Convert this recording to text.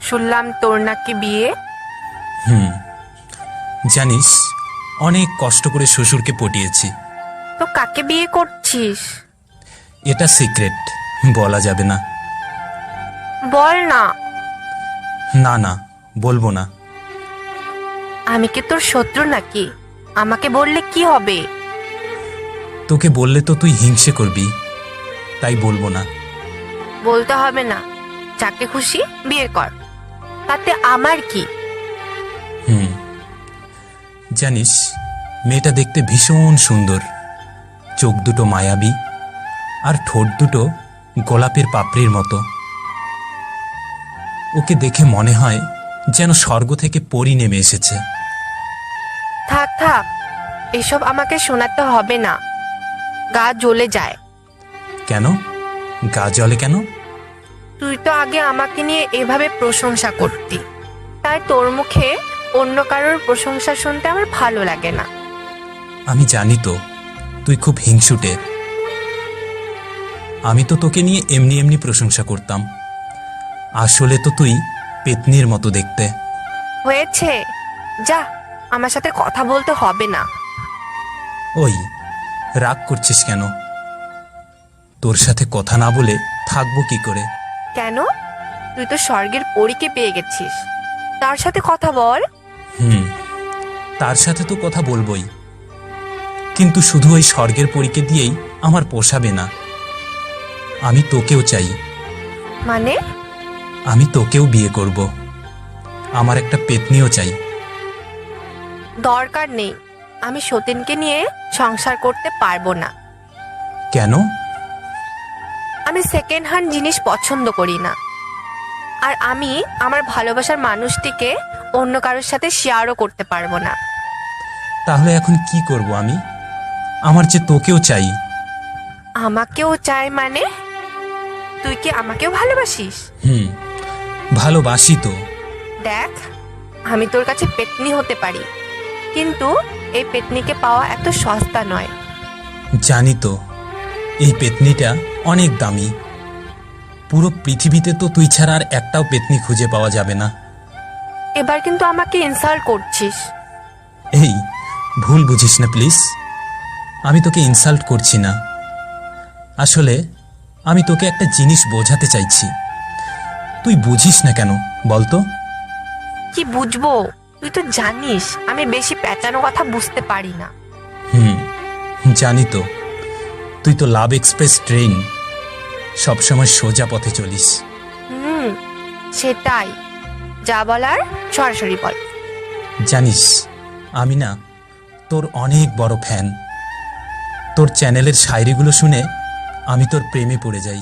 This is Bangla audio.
শুনলাম তোর নাকি বিয়ে। জানিস, অনেক কষ্ট করে শ্বশুরকে পটিয়েছি। তো কাকে বিয়ে করছিস? এটা সিক্রেট, বলা যাবে না। বল না। না না, বলবো না। আমি কি তোর শত্রু নাকি? আমাকে বললে কি হবে? তোকে বললে তো তুই হিংসে করবি, তাই বলবো না। বলতে হবে না, যাকে খুশি বিয়ে কর, তাতে আমার কি? জানিস, মেয়েটা দেখতে ভীষণ সুন্দর। চোখ দুটো মায়াবী, আর ঠোঁট দুটো গোলাপের পাপড়ির মতো। ওকে দেখে মনে হয় যেন স্বর্গ থেকে পরী নেমে এসেছে। থাক থাক, এসব আমাকে শোনাতে হবে না, গা জ্বলে যায়। কেন গা জ্বলে কেন? তুই তো আগে আমাকে নিয়ে এভাবে প্রশংসা করতি, তাই তোর মুখে অন্য কারোর প্রশংসা শুনতে আমার ভালো লাগে না। আমি জানি তো তুই খুব হিংসুটে। আমি তো তোকে নিয়ে এমনি এমনি প্রশংসা করতাম। আসলে তো তুই পেতনির মতো দেখতে। হয়েছে, যা, আমার সাথে কথা বলতে হবে না। ওই, রাগ করছিস কেন? তোর সাথে কথা না বলে থাকবো কি করে? কেন? তুই তো স্বর্গের পরীকে পেয়ে গেছিস, তার সাথে কথা বল। তার সাথে তো কথা বলবোই, কিন্তু শুধু ওই স্বর্গের পরীকে দিয়েই আমার পোষাবে না। আমি তোকেও চাই। মানে? আমি তোকেও বিয়ে করব। আমার একটা পেতনিও চাই। দরকার নেই, আমি সতীনকে নিয়ে সংসার করতে পারবো না। কেন? আমি সেকেন্ড হ্যান্ড জিনিস পছন্দ করি না, আর আমি আমার ভালোবাসার মানুষটিকে অন্য কারোর সাথে শেয়ারও করতে পারবো না। তাহলে এখন কি করব আমি? আমার যে তোকেও চাই। আমাকেও চাই মানে? তুই কি আমাকেও ভালোবাসিস? ভালোবাসি তো। দেখ, আমি তোর কাছে পেতনি হতে পারি, কিন্তু এই পেতনিকে পাওয়া এত সস্তা নয়। জানি তো, এই পেতনিটা অনেক দামি। পুরো পৃথিবীতে তো তুই ছাড়া আর একটাও পেতনি খুঁজে পাওয়া যাবে না। এবার কিন্তু আমাকে ইনসাল্ট করছিস। এই, ভুল বুঝিস না প্লিজ। আমি তোকে ইনসাল্ট করছি না। আসলে আমি তোকে একটা জিনিস বোঝাতে চাইছি। তুই বুঝিস না কেন বলতো? কি বুঝবো? তুই তো জানিস আমি বেশি প্যাঁচানো কথা বুঝতে পারি না। জানি তো, তুই তো লাভ এক্সপ্রেস ট্রেন, সবসময় সোজা পথে চলিস। সেটাই, যা বলার সরাসরি বল। জানিস, আমি না তোর অনেক বড় ফ্যান। তোর চ্যানেলের শায়রিগুলো শুনে আমি তোর প্রেমে পড়ে যাই।